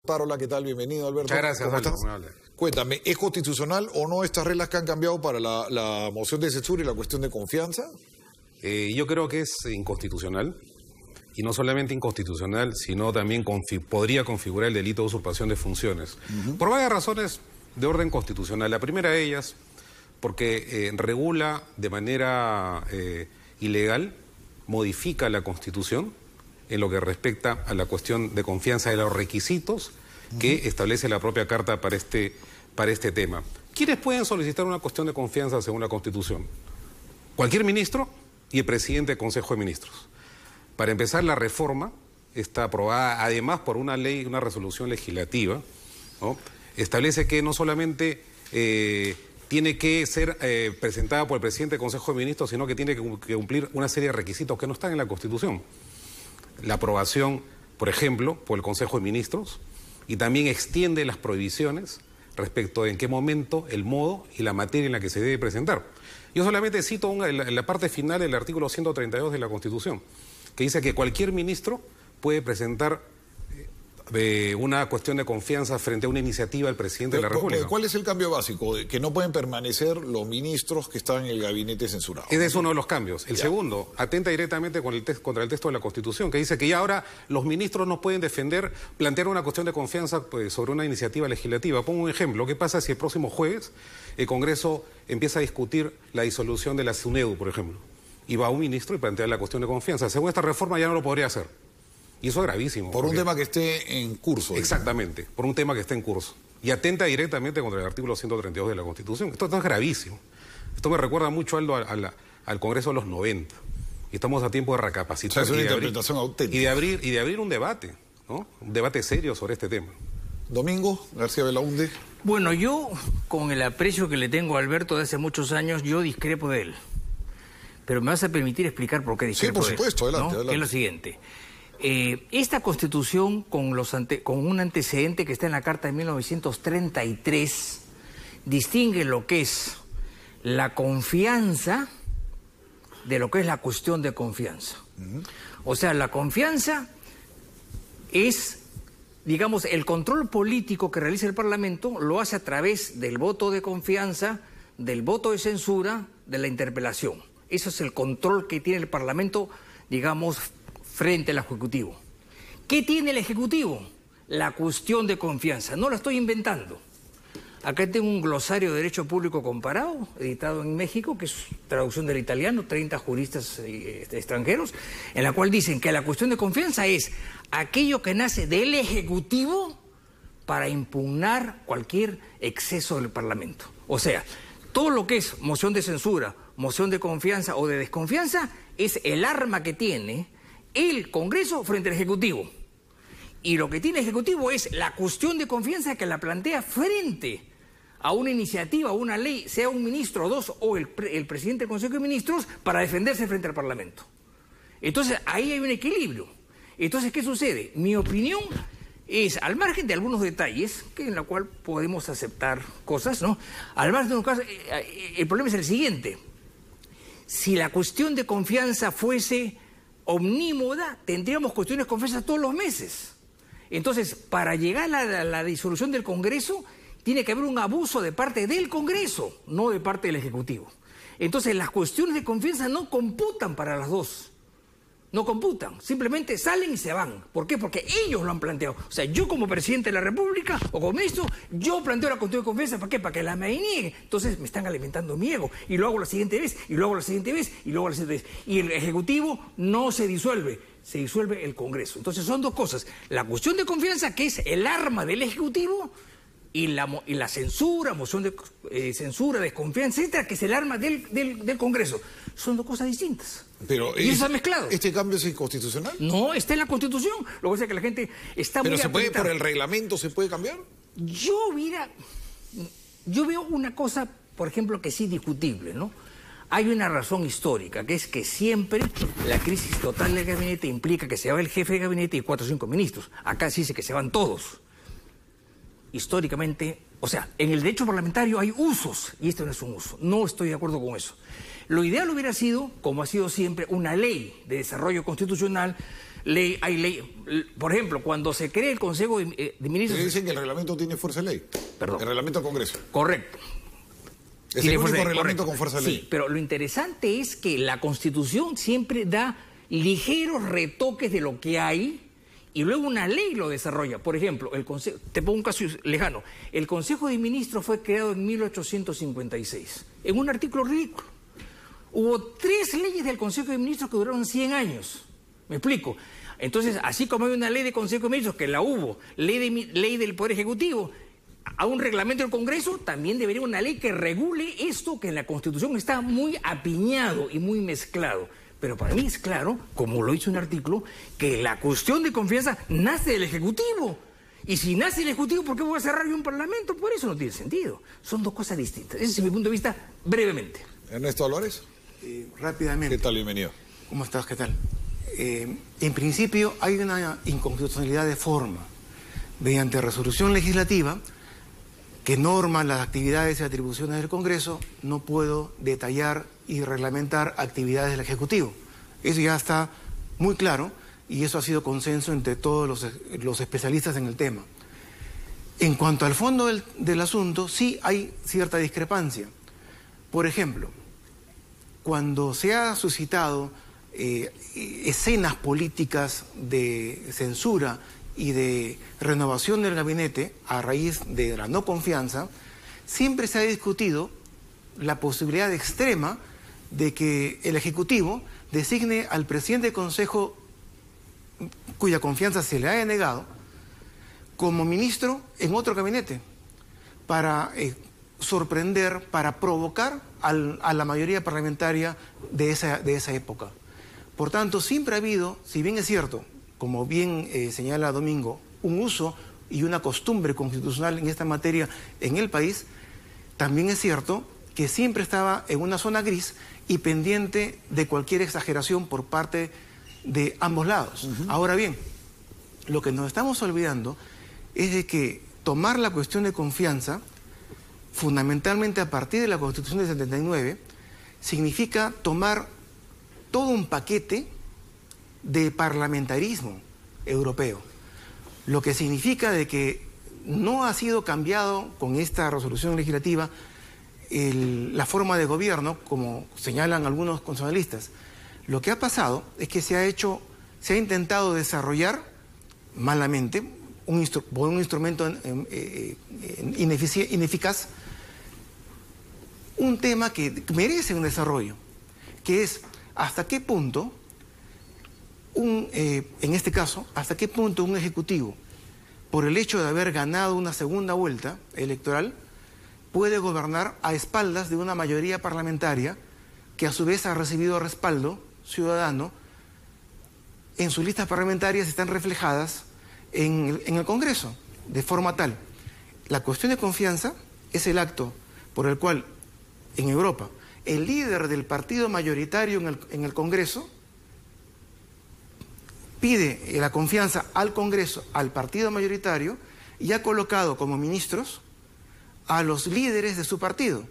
Parola, ¿qué tal? Bienvenido, Alberto. Muchas gracias, ¿Cómo estás? Alberto. Cuéntame, ¿es constitucional o no estas reglas que han cambiado para la moción de censura y la cuestión de confianza? Yo creo que es inconstitucional, y no solamente inconstitucional, sino también podría configurar el delito de usurpación de funciones, por varias razones de orden constitucional. La primera de ellas, porque regula de manera ilegal, modifica la Constitución en lo que respecta a la cuestión de confianza de los requisitos que establece la propia Carta para este tema. ¿Quiénes pueden solicitar una cuestión de confianza según la Constitución? Cualquier ministro y el presidente del Consejo de Ministros. Para empezar, la reforma está aprobada además por una ley, una resolución legislativa, ¿no? Establece que no solamente tiene que ser presentada por el presidente del Consejo de Ministros, sino que tiene que cumplir una serie de requisitos que no están en la Constitución. La aprobación, por ejemplo, por el Consejo de Ministros, y también extiende las prohibiciones respecto de en qué momento, el modo y la materia en la que se debe presentar. Yo solamente cito en la parte final del artículo 132 de la Constitución, que dice que cualquier ministro puede presentar una cuestión de confianza frente a una iniciativa del presidente de la República. ¿Cuál es el cambio básico? Que no pueden permanecer los ministros que están en el gabinete censurado. Ese es uno de los cambios. El segundo, atenta directamente contra el texto de la Constitución, que dice que ya ahora los ministros no pueden plantear una cuestión de confianza sobre una iniciativa legislativa. Pongo un ejemplo. ¿Qué pasa si el próximo jueves el Congreso empieza a discutir la disolución de la SUNEDU, por ejemplo? Y va un ministro y plantea la cuestión de confianza. Según esta reforma ya no lo podría hacer. Y eso es gravísimo. Por un tema que esté en curso. Exactamente, por un tema que esté en curso. Y atenta directamente contra el artículo 132 de la Constitución. Esto es gravísimo. Esto me recuerda mucho, Aldo, al Congreso de los 90. Y estamos a tiempo de recapacitar. O sea, es una interpretación auténtica. Y de abrir un debate, ¿no? Un debate serio sobre este tema. Domingo García Belaúnde. Bueno, yo, con el aprecio que le tengo a Alberto de hace muchos años, yo discrepo de él. Pero me vas a permitir explicar por qué discrepo de él. Sí, por supuesto, adelante, ¿no? adelante. Es lo siguiente. Esta Constitución, con un antecedente que está en la Carta de 1933, distingue lo que es la confianza de lo que es la cuestión de confianza. O sea, la confianza es, digamos, el control político que realiza el Parlamento lo hace a través del voto de confianza, del voto de censura, de la interpelación. Eso es el control que tiene el Parlamento, digamos, frente al Ejecutivo. ¿Qué tiene el Ejecutivo? La cuestión de confianza. No la estoy inventando. Acá tengo un glosario de Derecho Público Comparado, editado en México, que es traducción del italiano, 30 juristas extranjeros, en la cual dicen que la cuestión de confianza es aquello que nace del Ejecutivo para impugnar cualquier exceso del Parlamento. O sea, todo lo que es moción de censura, moción de confianza o de desconfianza es el arma que tiene el Congreso frente al Ejecutivo. Y lo que tiene el Ejecutivo es la cuestión de confianza que la plantea frente a una iniciativa, a una ley, sea un ministro o dos, o el presidente del Consejo de Ministros, para defenderse frente al Parlamento. Entonces, ahí hay un equilibrio. Entonces, ¿qué sucede? Mi opinión es, al margen de algunos detalles, en la cual podemos aceptar cosas, ¿no? Al margen de un caso, el problema es el siguiente. Si la cuestión de confianza fuese omnímoda, tendríamos cuestiones de confianza todos los meses. Entonces, para llegar a la disolución del Congreso, tiene que haber un abuso de parte del Congreso, no de parte del Ejecutivo. Entonces, las cuestiones de confianza no computan para las dos. No computan, simplemente salen y se van. ¿Por qué? Porque ellos lo han planteado. O sea, yo como presidente de la República o como ministro, yo planteo la cuestión de confianza. ¿Para qué? Para que la me niegue. Entonces me están alimentando mi ego. Y lo hago la siguiente vez, y lo hago la siguiente vez, y lo hago la siguiente vez. Y el Ejecutivo no se disuelve, se disuelve el Congreso. Entonces son dos cosas. La cuestión de confianza, que es el arma del Ejecutivo, y la censura, moción de censura, desconfianza, etcétera, que es el arma del Congreso. Son dos cosas distintas. Pero y eso se ha mezclado. ¿Este cambio es inconstitucional? No, está en la Constitución. Lo que pasa es que la gente está muy... ¿Pero se puede, por el reglamento, se puede cambiar? Yo veo una cosa, por ejemplo, que sí discutible, ¿no? Hay una razón histórica, que es que siempre la crisis total del gabinete implica que se va el jefe de gabinete y 4 o 5 ministros. Acá sí dice que se van todos. Históricamente, o sea, en el derecho parlamentario hay usos, y este no es un uso. No estoy de acuerdo con eso. Lo ideal hubiera sido, como ha sido siempre, una ley de desarrollo constitucional. Hay ley, por ejemplo, cuando se cree el Consejo de Ministros... Dicen que el reglamento tiene fuerza de ley. Perdón. El reglamento del Congreso. Correcto. Es el único reglamento con fuerza de ley. Sí, pero lo interesante es que la Constitución siempre da ligeros retoques de lo que hay y luego una ley lo desarrolla. Por ejemplo, te pongo un caso lejano. El Consejo de Ministros fue creado en 1856, en un artículo ridículo. Hubo 3 leyes del Consejo de Ministros que duraron 100 años. ¿Me explico? Entonces, así como hay una ley de Consejo de Ministros, que la hubo, ley del Poder Ejecutivo, a un reglamento del Congreso, también debería una ley que regule esto que en la Constitución está muy apiñado y muy mezclado. Pero para mí es claro, como lo hizo un artículo, que la cuestión de confianza nace del Ejecutivo. Y si nace el Ejecutivo, ¿por qué voy a cerrar yo un Parlamento? Por eso no tiene sentido. Son 2 cosas distintas. Ese es mi punto de vista, brevemente. Ernesto Álvarez. Rápidamente. ¿Qué tal? Bienvenido. ¿Cómo estás? ¿Qué tal? En principio hay una inconstitucionalidad de forma. Mediante resolución legislativa que norma las actividades y atribuciones del Congreso, no puedo detallar y reglamentar actividades del Ejecutivo. Eso ya está muy claro y eso ha sido consenso entre todos los especialistas en el tema. En cuanto al fondo del asunto, sí hay cierta discrepancia. Por ejemplo, cuando se ha suscitado escenas políticas de censura y de renovación del gabinete a raíz de la no confianza, siempre se ha discutido la posibilidad extrema de que el Ejecutivo designe al presidente del Consejo cuya confianza se le haya negado como ministro en otro gabinete para sorprender, para provocar a la mayoría parlamentaria de esa época. Por tanto, siempre ha habido, si bien es cierto, como bien señala Domingo, un uso y una costumbre constitucional en esta materia en el país, también es cierto que siempre estaba en una zona gris y pendiente de cualquier exageración por parte de ambos lados. Ahora bien, lo que nos estamos olvidando es de que tomar la cuestión de confianza, fundamentalmente a partir de la Constitución de 79, significa tomar todo un paquete de parlamentarismo europeo, lo que significa de que no ha sido cambiado con esta resolución legislativa la forma de gobierno, como señalan algunos constitucionalistas. Lo que ha pasado es que se ha intentado desarrollar malamente por un instrumento ineficaz un tema que merece un desarrollo, que es hasta qué punto en este caso, hasta qué punto un ejecutivo, por el hecho de haber ganado una segunda vuelta electoral, puede gobernar a espaldas de una mayoría parlamentaria que a su vez ha recibido respaldo ciudadano. En sus listas parlamentarias están reflejadas en el Congreso, de forma tal. La cuestión de confianza es el acto por el cual en Europa el líder del partido mayoritario en el Congreso pide la confianza al Congreso, al partido mayoritario, y ha colocado como ministros a los líderes de su partido.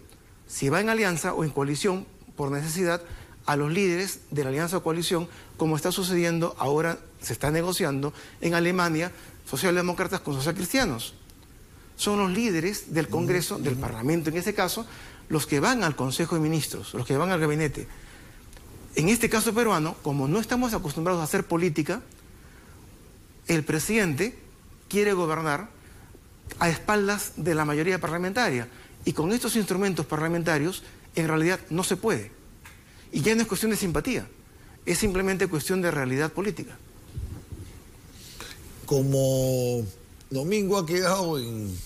Si va en alianza o en coalición, por necesidad, a los líderes de la alianza o coalición, como está sucediendo ahora, se está negociando en Alemania, socialdemócratas con socialcristianos. Son los líderes del Congreso, del Parlamento en ese caso, los que van al Consejo de Ministros, los que van al gabinete. En este caso peruano, como no estamos acostumbrados a hacer política, el presidente quiere gobernar a espaldas de la mayoría parlamentaria. Y con estos instrumentos parlamentarios, en realidad no se puede. Y ya no es cuestión de simpatía, es simplemente cuestión de realidad política. Como Domingo ha quedado en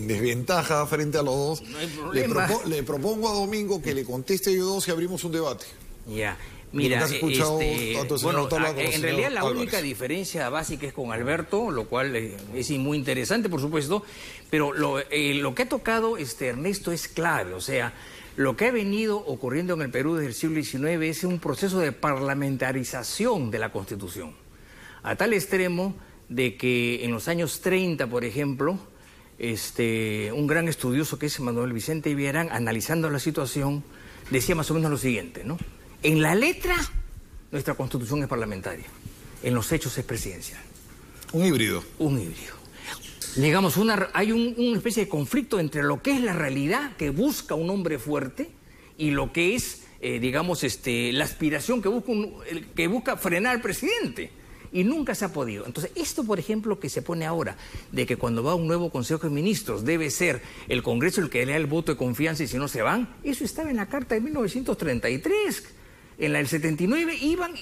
desventaja frente a los dos, no hay problema. Le propongo a Domingo que le conteste yo dos y abrimos un debate. Ya, mira, en realidad la Álvarez. única diferencia básica es con Alberto, lo cual es muy interesante, por supuesto, pero lo que ha tocado Ernesto es clave. O sea, lo que ha venido ocurriendo en el Perú desde el siglo XIX es un proceso de parlamentarización de la Constitución, a tal extremo de que en los años 30, por ejemplo, un gran estudioso que es Manuel Vicente Villagrán, analizando la situación, decía más o menos lo siguiente, ¿no? En la letra, nuestra Constitución es parlamentaria. En los hechos es presidencial. Un híbrido. Un híbrido. Digamos, hay una especie de conflicto entre lo que es la realidad que busca un hombre fuerte y lo que es, digamos, la aspiración que busca frenar al presidente. Y nunca se ha podido. Entonces, esto, por ejemplo, que se pone ahora, de que cuando va un nuevo Consejo de Ministros debe ser el Congreso el que le da el voto de confianza y si no se van, eso estaba en la Carta de 1933. En la del 79 iban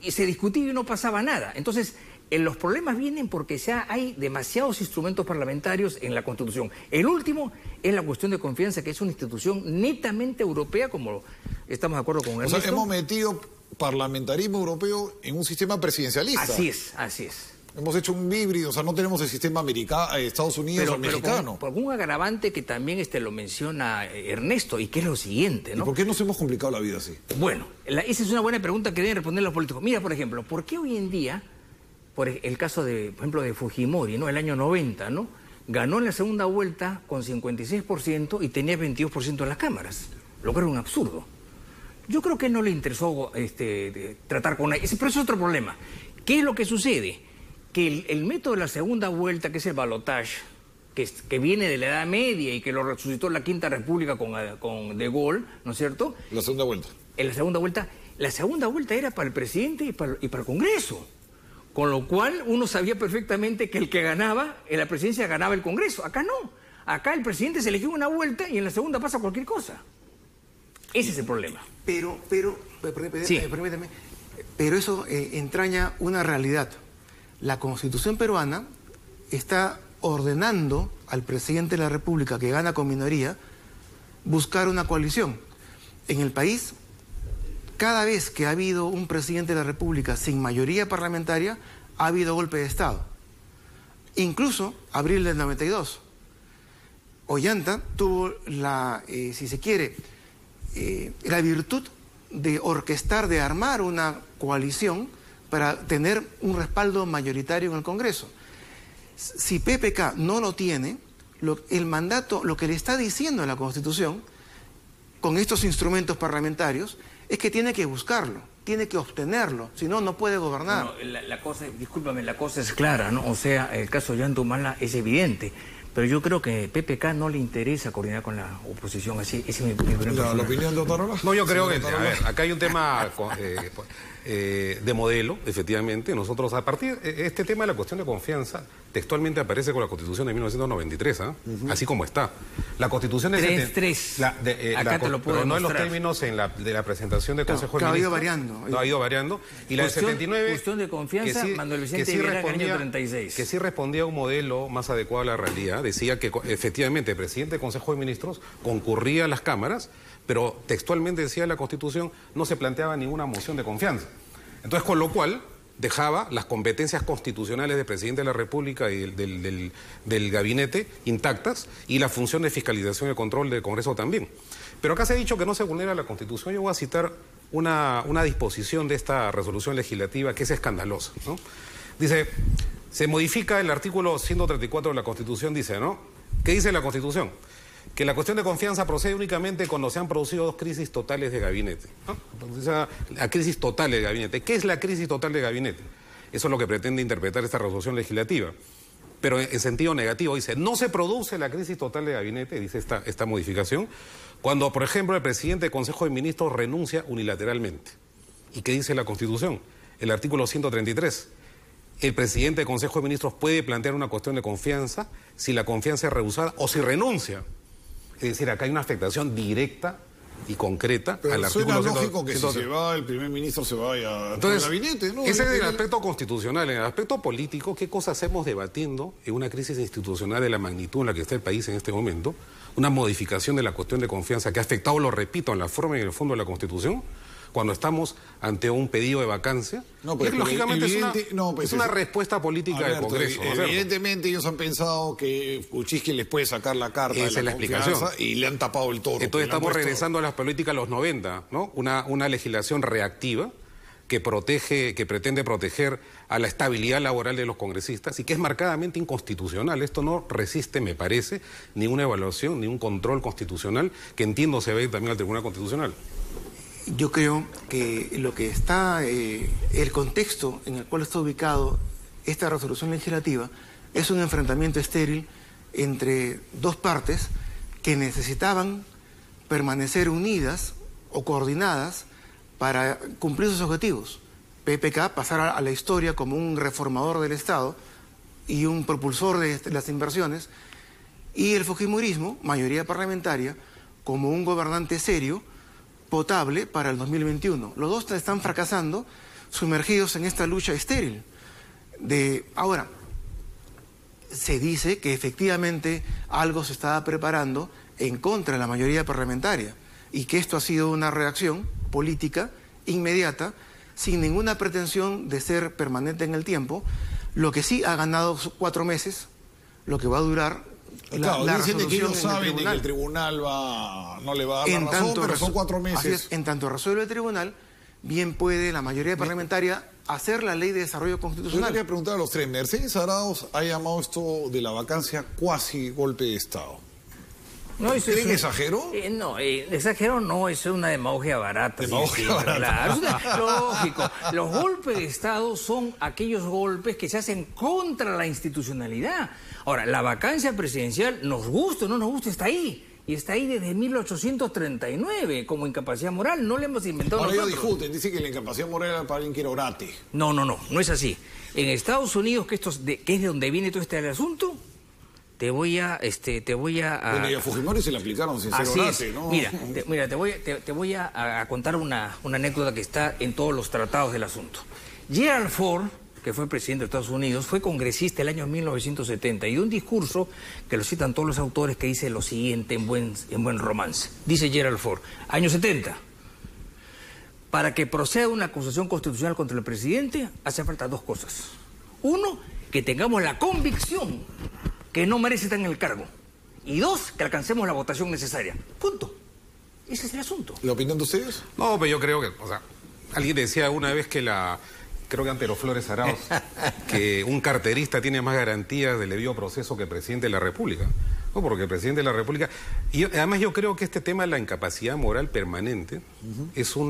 y se discutía y no pasaba nada. Entonces, los problemas vienen porque ya hay demasiados instrumentos parlamentarios en la Constitución. El último es la cuestión de confianza, que es una institución netamente europea, como estamos de acuerdo con Ernesto. O sea, hemos metido parlamentarismo europeo en un sistema presidencialista. Así es, así es. Hemos hecho un híbrido, o sea, no tenemos el sistema americano, Estados Unidos o mexicano. Por un agravante que también lo menciona Ernesto, y que es lo siguiente, ¿no? ¿Y por qué nos hemos complicado la vida así? Bueno, esa es una buena pregunta que deben responder los políticos. Mira, por ejemplo, ¿por qué hoy en día, por el caso de, por ejemplo, de Fujimori, ¿no? El año 90, ¿no? Ganó en la segunda vuelta con 56% y tenía 22% en las cámaras, lo que era un absurdo. Yo creo que no le interesó tratar con ese, pero es otro problema. ¿Qué es lo que sucede? Que el método de la segunda vuelta, que es el balotage, que viene de la Edad Media y que lo resucitó la Quinta República con De Gaulle, ¿no es cierto? La segunda vuelta. En la segunda vuelta era para el presidente y para el Congreso. Con lo cual uno sabía perfectamente que el que ganaba en la presidencia ganaba el Congreso. Acá no. Acá el presidente se eligió una vuelta y en la segunda pasa cualquier cosa. Ese es el problema. Pero Sí. Permíteme, pero eso entraña una realidad. La Constitución peruana está ordenando al presidente de la República, que gana con minoría, buscar una coalición. En el país, cada vez que ha habido un presidente de la República sin mayoría parlamentaria, ha habido golpe de Estado. Incluso abril del 92. Ollanta tuvo si se quiere, la virtud de orquestar, de armar una coalición para tener un respaldo mayoritario en el Congreso. Si PPK no lo tiene, el mandato, lo que le está diciendo la Constitución, con estos instrumentos parlamentarios, es que tiene que buscarlo, tiene que obtenerlo, si no, no puede gobernar. Bueno, la cosa es clara, ¿no? O sea, el caso de Ollanta Humala es evidente. Pero yo creo que PPK no le interesa coordinar con la oposición. Así, esa es mi opinión. ¿La opinión de Otarola? No, yo creo que, a ver, acá hay un tema de modelo, efectivamente. Nosotros, a partir este tema de la cuestión de confianza, textualmente aparece con la Constitución de 1993, así como está. La Constitución es... 3.3. Acá te lo puedo pero no en los demostrar. términos de la presentación del Consejo de ha ido Ministros. variando. No, ha ido variando. Y la del 79... Cuestión de confianza, Manuel Vicente Viera en el año 36. Que sí respondía a un modelo más adecuado a la realidad. Decía que efectivamente el presidente del Consejo de Ministros concurría a las cámaras, pero textualmente decía la Constitución, no se planteaba ninguna moción de confianza. Entonces, con lo cual, dejaba las competencias constitucionales del presidente de la República y del gabinete intactas y la función de fiscalización y control del Congreso también. Pero acá se ha dicho que no se vulnera la Constitución. Yo voy a citar una disposición de esta resolución legislativa que es escandalosa, ¿no? Dice, se modifica el artículo 134 de la Constitución, dice, ¿no? ¿Qué dice la Constitución? Que la cuestión de confianza procede únicamente cuando se han producido dos crisis totales de gabinete, ¿no? O sea, la crisis total de gabinete. ¿Qué es la crisis total de gabinete? Eso es lo que pretende interpretar esta resolución legislativa. Pero en sentido negativo dice, no se produce la crisis total de gabinete, dice esta modificación, cuando, por ejemplo, el presidente del Consejo de Ministros renuncia unilateralmente. ¿Y qué dice la Constitución? El artículo 133. El presidente del Consejo de Ministros puede plantear una cuestión de confianza si la confianza es rehusada o si renuncia. Es decir, acá hay una afectación directa y concreta al artículo. Pero suena lógico que si se va el primer ministro se vaya al gabinete, ¿no? Ese es el aspecto constitucional. En el aspecto político, ¿qué cosas hacemos debatiendo en una crisis institucional de la magnitud en la que está el país en este momento? Una modificación de la cuestión de confianza que ha afectado, lo repito, en la forma y en el fondo de la Constitución, cuando estamos ante un pedido de vacancia. No, pero lógicamente es una respuesta política del Congreso. Evidentemente ellos han pensado que Kuczynski les puede sacar la carta Esa de la es la confianza explicación. Y le han tapado el toro. Entonces estamos regresando a las políticas de los 90, ¿no? Una legislación reactiva que pretende proteger a la estabilidad laboral de los congresistas y que es marcadamente inconstitucional. Esto no resiste, me parece, ni una evaluación, ni un control constitucional, que entiendo se va a ir también al Tribunal Constitucional. Yo creo que lo que está, el contexto en el cual está ubicado esta resolución legislativa es un enfrentamiento estéril entre dos partes que necesitaban permanecer unidas o coordinadas para cumplir sus objetivos. PPK pasar a la historia como un reformador del Estado y un propulsor de las inversiones, y el fujimorismo, mayoría parlamentaria, como un gobernante serio, potable para el 2021. Los dos están fracasando, sumergidos en esta lucha estéril. Ahora, se dice que efectivamente algo se estaba preparando en contra de la mayoría parlamentaria y que esto ha sido una reacción política inmediata, sin ninguna pretensión de ser permanente en el tiempo, lo que sí ha ganado 4 meses, lo que va a durar la dicen resolución que ellos saben en que el tribunal no le va a dar la razón, pero son 4 meses. Así es, en tanto resuelve el tribunal, bien puede la mayoría parlamentaria hacer la ley de desarrollo constitucional. Yo quería preguntar a los tres. Mercedes Arauz ha llamado esto de la vacancia cuasi golpe de Estado. No, ¿Creen que exageró? No, exageró no, eso es una demagogia barata. Demagogia barata. Claro, lógico. Los golpes de Estado son aquellos golpes que se hacen contra la institucionalidad. Ahora, la vacancia presidencial, nos gusta o no nos gusta, está ahí. Y está ahí desde 1839 como incapacidad moral. No le hemos inventado Ahora nosotros. ellos discuten, dicen que la incapacidad moral era para alguien que era orate. No es así. En Estados Unidos, que es de donde viene todo este asunto, te voy a... Bueno, y a Fujimori se le aplicaron sin ser Así orate, es. ¿no? Mira, te voy a contar una anécdota que está en todos los tratados del asunto. Gerald Ford, que fue presidente de Estados Unidos, fue congresista el año 1970 y dio un discurso que lo citan todos los autores que dice lo siguiente en buen romance. Dice Gerald Ford, año 70, para que proceda una acusación constitucional contra el presidente hace falta 2 cosas. 1, que tengamos la convicción que no merece estar en el cargo. Y 2, que alcancemos la votación necesaria. Punto. Ese es el asunto. ¿La opinión de ustedes? No, pero yo creo que, alguien decía una vez que creo que Antero Flores Arauz, que un carterista tiene más garantías del debido proceso que el presidente de la República. No, porque el presidente de la República... Y además yo creo que este tema de la incapacidad moral permanente es un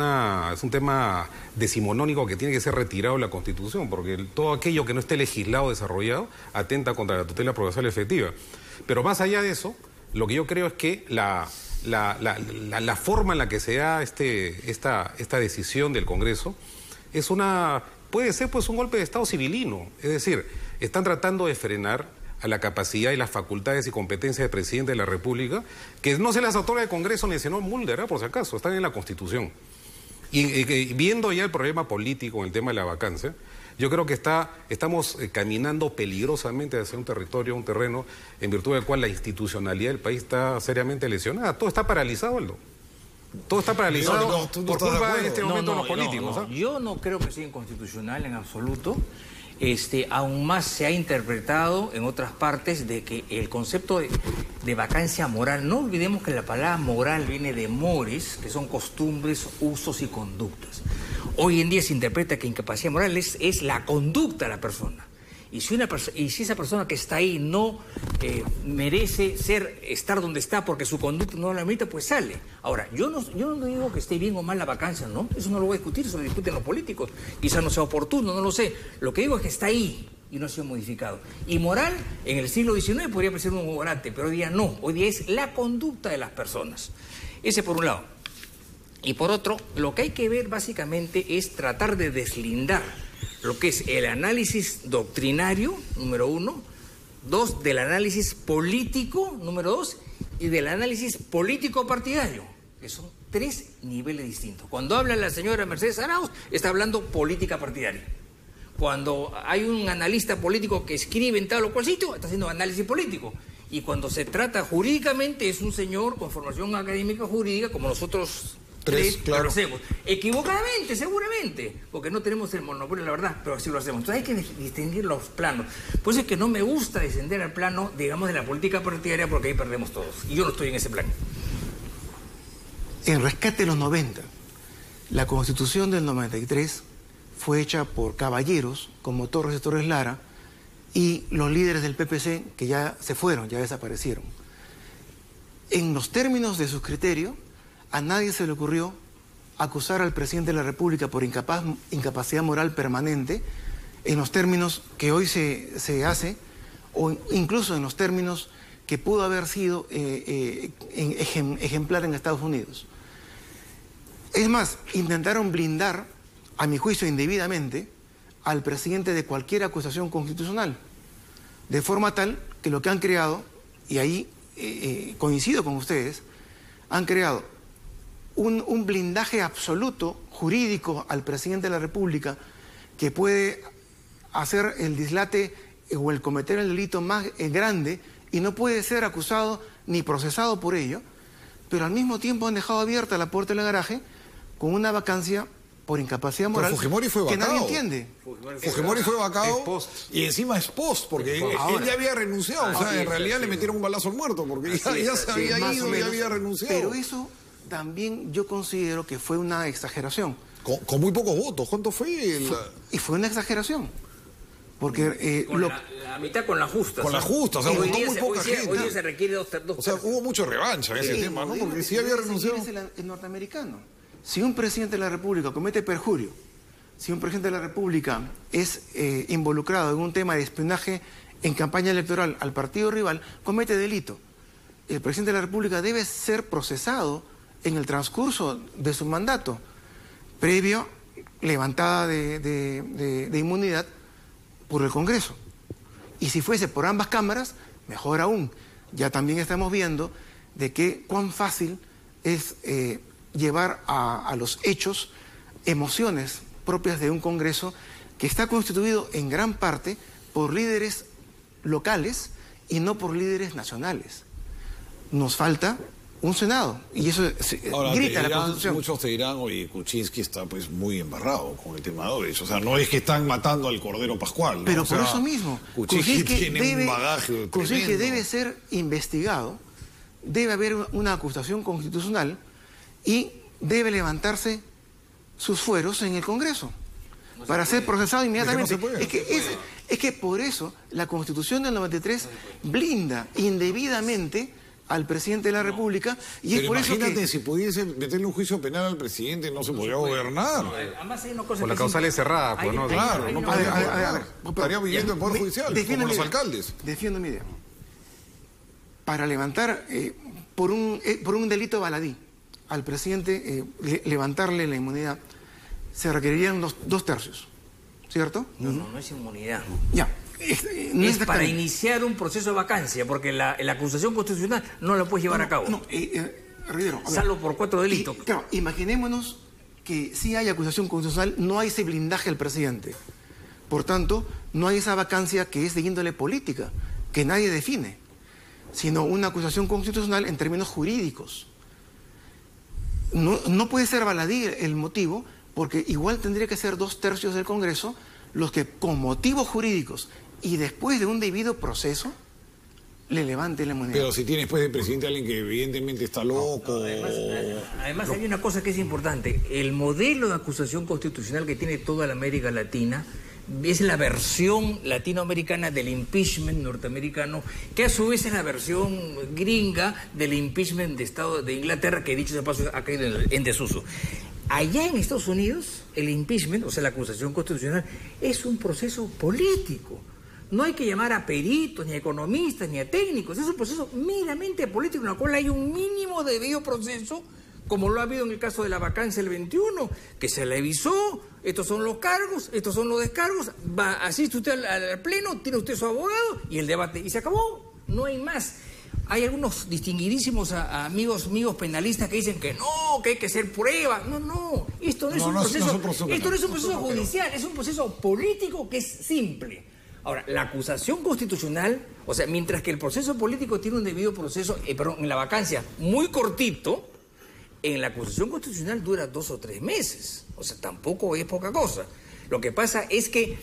tema decimonónico que tiene que ser retirado de la Constitución, porque todo aquello que no esté legislado o desarrollado atenta contra la tutela procesal efectiva. Pero más allá de eso, lo que yo creo es que la forma en la que se da esta decisión del Congreso puede ser pues un golpe de Estado civilino. Es decir, están tratando de frenar a la capacidad y las facultades y competencias del presidente de la República, que no se las otorga el Congreso ni el senador Mulder, por si acaso, están en la Constitución. Y viendo ya el problema político en el tema de la vacancia, yo creo que estamos caminando peligrosamente hacia un terreno en virtud del cual la institucionalidad del país está seriamente lesionada. Todo está paralizado, Aldo. Todo está paralizado por culpa en este momento de los políticos. Yo no creo que sea inconstitucional en absoluto. Aún más se ha interpretado en otras partes de que el concepto de vacancia moral, no olvidemos que la palabra moral viene de mores, que son costumbres, usos y conductas. Hoy en día se interpreta que incapacidad moral es la conducta de la persona. Y si esa persona que está ahí no merece estar donde está porque su conducta no lo permite, pues sale. Ahora, yo no digo que esté bien o mal la vacancia, ¿no? Eso no lo voy a discutir, eso lo discuten los políticos. Quizás no sea oportuno, no lo sé. Lo que digo es que está ahí y no ha sido modificado. Y moral, en el siglo XIX podría parecer un orate, pero hoy día no. Hoy día es la conducta de las personas. Ese por un lado. Y por otro, lo que hay que ver básicamente es tratar de deslindar lo que es el análisis doctrinario, número 1, 2, del análisis político, número 2, y del análisis político partidario, que son 3 niveles distintos. Cuando habla la señora Mercedes Arauz, está hablando política partidaria. Cuando hay un analista político que escribe en tal o cual sitio, está haciendo análisis político. Y cuando se trata jurídicamente, es un señor con formación académica jurídica, como nosotros... 3, claro. Lo hacemos. Equivocadamente, seguramente, porque no tenemos el monopolio de la verdad, pero así lo hacemos. Entonces hay que distinguir los planos. Por eso es que no me gusta descender al plano, digamos, de la política partidaria, porque ahí perdemos todos. Y yo no estoy en ese plano. En rescate de los 90, la Constitución del 93 fue hecha por caballeros como Torres y Torres Lara y los líderes del PPC que ya se fueron, ya desaparecieron. En los términos de sus criterios, a nadie se le ocurrió acusar al presidente de la República por incapacidad moral permanente en los términos que hoy se hace, o incluso en los términos que pudo haber sido ejemplar en Estados Unidos. Es más, intentaron blindar, a mi juicio indebidamente, al presidente de cualquier acusación constitucional, de forma tal que lo que han creado, y ahí coincido con ustedes, han creado un blindaje absoluto jurídico al presidente de la República que puede hacer el dislate o el cometer el delito más grande y no puede ser acusado ni procesado por ello, pero al mismo tiempo han dejado abierta la puerta del garaje con una vacancia por incapacidad moral. Pero Fujimori fue que vacado. nadie entiende. Fujimori fue vacado y encima es post, porque él ya había renunciado. O sea, en realidad le metieron un balazo al muerto, porque ya se había ido y había renunciado. Pero eso también yo considero que fue una exageración. Con muy pocos votos. ¿Cuánto fue? Y fue una exageración. Porque la mitad con la justa. Con la justa, o sea, votó muy poca gente. Hoy día se requiere dos O sea, hubo mucha revancha en ese tema, ¿no? Porque si había renunciado. Es el norteamericano. Si un presidente de la República comete perjurio, si un presidente de la República es involucrado en un tema de espionaje en campaña electoral al partido rival, comete delito. El presidente de la República debe ser procesado en el transcurso de su mandato, previo levantada de inmunidad por el Congreso. Y si fuese por ambas cámaras, mejor aún. Ya también estamos viendo de que cuán fácil es llevar a los hechos emociones propias de un Congreso que está constituido en gran parte por líderes locales y no por líderes nacionales. Nos falta un Senado, y eso ahora, grita la Constitución. Muchos te dirán, oye, Kuczynski está pues muy embarrado con el tema de Odebrecht. O sea, no es que están matando al Cordero Pascual, ¿no? Pero o sea, por eso mismo, Kuczynski tiene un bagaje Kuczynski debe ser investigado, debe haber una acusación constitucional y debe levantarse sus fueros en el Congreso para ser procesado inmediatamente. Es que por eso la Constitución del 93 blinda indebidamente al presidente de la República y es por eso que... imagínate, si pudiese meterle un juicio penal al presidente, no se podría gobernar. Además hay una cosa por la causal es cerrada, pues, ¿no? Claro, no podría estaría viviendo en Poder Judicial, como los alcaldes. Defiendo mi idea. Para levantar, por un delito baladí, al presidente levantarle la inmunidad, se requerirían dos tercios, ¿cierto? No es inmunidad. Ya. Es para iniciar un proceso de vacancia, porque la acusación constitucional no la puedes llevar a cabo. Rivero, salvo por 4 delitos. Claro, imaginémonos que si hay acusación constitucional, no hay ese blindaje al presidente. Por tanto, no hay esa vacancia que es de índole política, que nadie define, sino una acusación constitucional en términos jurídicos. No puede ser baladí el motivo, porque igual tendría que ser 2/3 del Congreso los que con motivos jurídicos y después de un debido proceso le levanten la inmunidad. Pero si tiene después de presidente a alguien que evidentemente está loco... Además hay una cosa que es importante. El modelo de acusación constitucional que tiene toda la América Latina es la versión latinoamericana del impeachment norteamericano, que a su vez es la versión gringa del impeachment de Inglaterra, que dicho de paso ha caído en desuso. Allá en Estados Unidos, el impeachment, o sea, la acusación constitucional, es un proceso político. No hay que llamar a peritos, ni a economistas, ni a técnicos. Es un proceso meramente político, en el cual hay un mínimo de debido proceso, como lo ha habido en el caso de la vacancia del 21, que se le avisó, estos son los cargos, estos son los descargos, asiste usted al pleno, tiene usted su abogado, y el debate, y se acabó, no hay más. Hay algunos distinguidísimos amigos míos penalistas que dicen que no, que hay que hacer pruebas. No, esto no es un proceso judicial, es un proceso político que es simple. Ahora, la acusación constitucional, o sea, mientras que el proceso político tiene un debido proceso, en la vacancia muy cortito, en la acusación constitucional dura 2 o 3 meses. O sea, tampoco es poca cosa. Lo que pasa es que,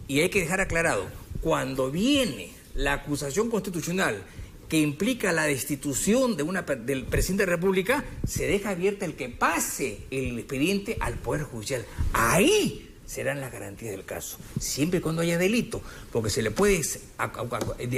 y hay que dejar aclarado, cuando viene la acusación constitucional que implica la destitución del presidente de la República, se deja abierta el que pase el expediente al Poder Judicial. Ahí serán las garantías del caso, siempre y cuando haya delito, porque se le puede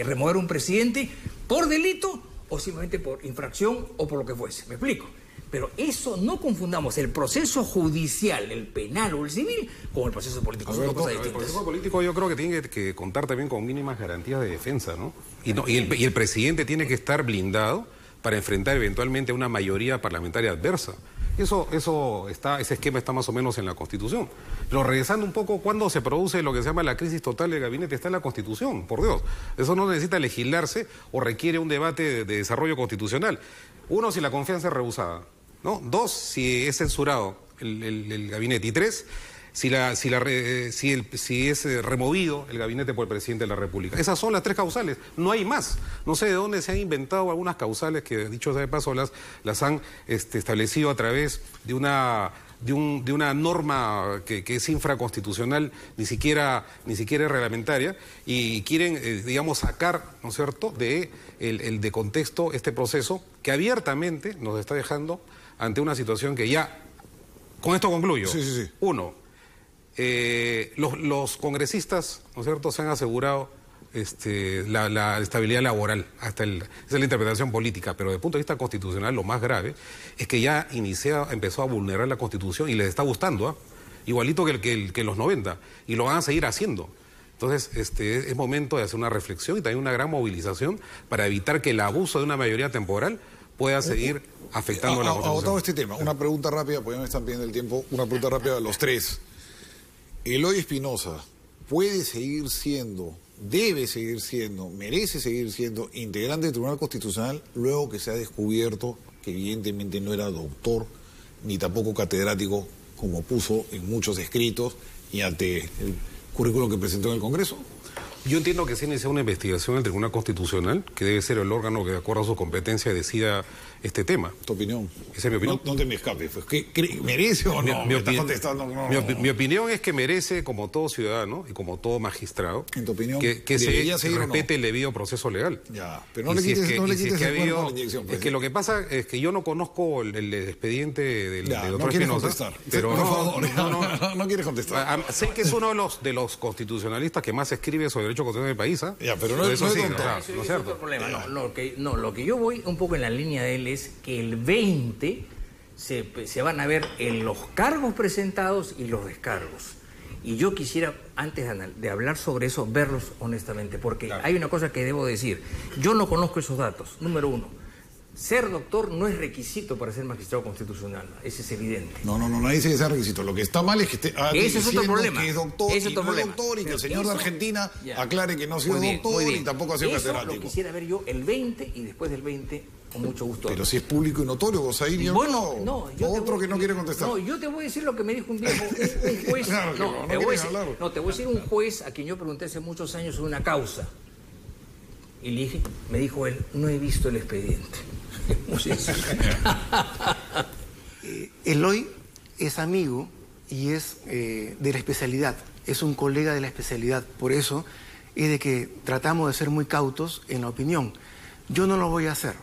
remover un presidente por delito o simplemente por infracción o por lo que fuese. ¿Me explico? Pero eso, no confundamos el proceso judicial, el penal o el civil, con el proceso político. Son dos cosas distintas. El proceso político yo creo que tiene que contar también con mínimas garantías de defensa, ¿no? Y el presidente tiene que estar blindado para enfrentar eventualmente a una mayoría parlamentaria adversa. Ese esquema está más o menos en la Constitución. Pero regresando un poco, ¿cuándo se produce lo que se llama la crisis total del gabinete? Está en la Constitución, por Dios. Eso no necesita legislarse o requiere un debate de desarrollo constitucional. Uno, si la confianza es rehusada, ¿no? Dos, si es censurado el gabinete. Y tres, si es removido el gabinete por el presidente de la República. Esas son las tres causales, no hay más. No sé de dónde se han inventado algunas causales que, dicho sea de paso, las han establecido a través de una norma que es infraconstitucional, ni siquiera es reglamentaria, y quieren, digamos, sacar, ¿no es cierto?, de contexto este proceso que abiertamente nos está dejando ante una situación que ya, con esto concluyo. Sí. Uno, los congresistas, ¿no es cierto?, se han asegurado la estabilidad laboral, esa es la interpretación política, pero desde el punto de vista constitucional lo más grave es que ya empezó a vulnerar la Constitución y les está gustando, igualito que los 90, y lo van a seguir haciendo. Entonces, es momento de hacer una reflexión y también una gran movilización para evitar que el abuso de una mayoría temporal pueda seguir afectando a la Constitución. Agotado este tema, una pregunta rápida, porque ya me están pidiendo el tiempo, una pregunta rápida a los tres. Eloy Espinosa puede seguir siendo, debe seguir siendo, merece seguir siendo integrante del Tribunal Constitucional luego que se ha descubierto que evidentemente no era doctor ni tampoco catedrático como puso en muchos escritos y ante el currículum que presentó en el Congreso. Yo entiendo que se inicia una investigación en el Tribunal Constitucional, que debe ser el órgano que de acuerdo a su competencia decida este tema. ¿Tu opinión? Esa es mi opinión. No te me escapes, pues, ¿merece o no? Mi opinión es que merece, como todo ciudadano y como todo magistrado, ¿en tu opinión, que se respete el debido proceso legal. Ya, pero no le quites el cuerpo a la inyección. Pues. Es que lo que pasa es que yo no conozco el expediente del doctor no quieres Espinosa. Contestar. Pero por favor, no quieres contestar. Sé que es uno de los constitucionalistas que más escribe sobre derecho constitucional del país. Ya, pero no es doctor. Eso es otro problema. Lo que yo voy un poco en la línea de él es que el 20 se van a ver en los cargos presentados y los descargos. Y yo quisiera, antes de hablar sobre eso, verlos honestamente, porque hay una cosa que debo decir. Yo no conozco esos datos. Número uno, ser doctor no es requisito para ser magistrado constitucional. Ese es evidente. No, nadie dice que sea requisito. Lo que está mal es que esté ese es otro problema. Que es doctor y no es doctor, y que el señor de Argentina aclare que no ha sido doctor y tampoco ha sido catedrático. Eso lo quisiera ver yo el 20 y después del 20, con mucho gusto. Pero si es público y notorio, Gozaín, bueno, otro que no quiere contestar. No, yo te voy a decir lo que me dijo un viejo, un juez. Claro, te voy a decir un juez a quien yo pregunté hace muchos años sobre una causa. Y le dije, me dijo él, no he visto el expediente. Eloy es amigo y es de la especialidad, es un colega de la especialidad, por eso es de que tratamos de ser muy cautos en la opinión. Yo no lo voy a hacer.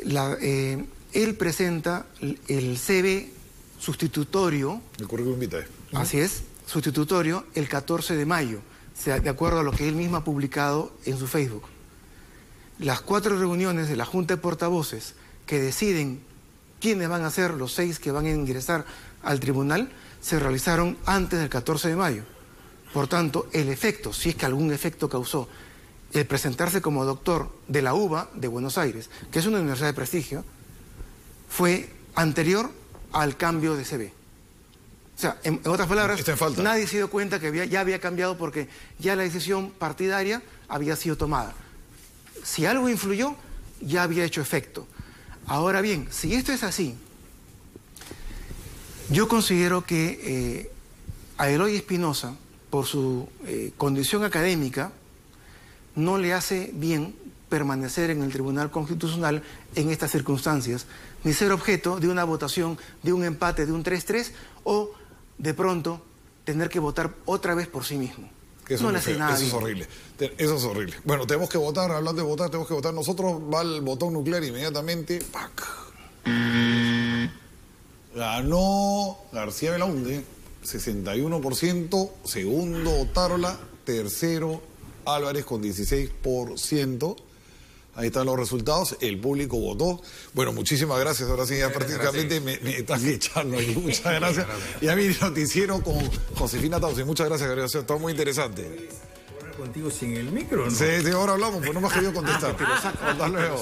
Él presenta el CV sustitutorio. El currículum vitae. Así es, sustitutorio el 14 de mayo, o sea, de acuerdo a lo que él mismo ha publicado en su Facebook. Las 4 reuniones de la Junta de Portavoces que deciden quiénes van a ser los 6 que van a ingresar al tribunal se realizaron antes del 14 de mayo. Por tanto, el efecto, si es que algún efecto causó, el presentarse como doctor de la UBA de Buenos Aires, que es una universidad de prestigio, fue anterior al cambio de CV. O sea, en otras palabras, nadie se dio cuenta que ya había cambiado porque ya la decisión partidaria había sido tomada. Si algo influyó, ya había hecho efecto. Ahora bien, si esto es así, yo considero que a Eloy Espinosa, por su condición académica, no le hace bien permanecer en el Tribunal Constitucional en estas circunstancias, ni ser objeto de una votación, de un empate, de un 3-3, o de pronto tener que votar otra vez por sí mismo. Eso es horrible. Eso es horrible. Bueno, tenemos que votar, hablando de votar, tenemos que votar. Nosotros va el botón nuclear inmediatamente. ¡Pac! Ganó García Belaunde. 61%, segundo Otárola, tercero Álvarez con 16%. Ahí están los resultados, el público votó. Bueno, muchísimas gracias. Ahora sí, ya prácticamente me están echando aquí. Muchas gracias. Y a mi noticiero con Josefina Tausi. Muchas gracias, Gabriel. Está muy interesante. Contigo sin el micro, ¿no? Sí, ahora hablamos, pues no me has querido contestar. Pero saca, hasta luego.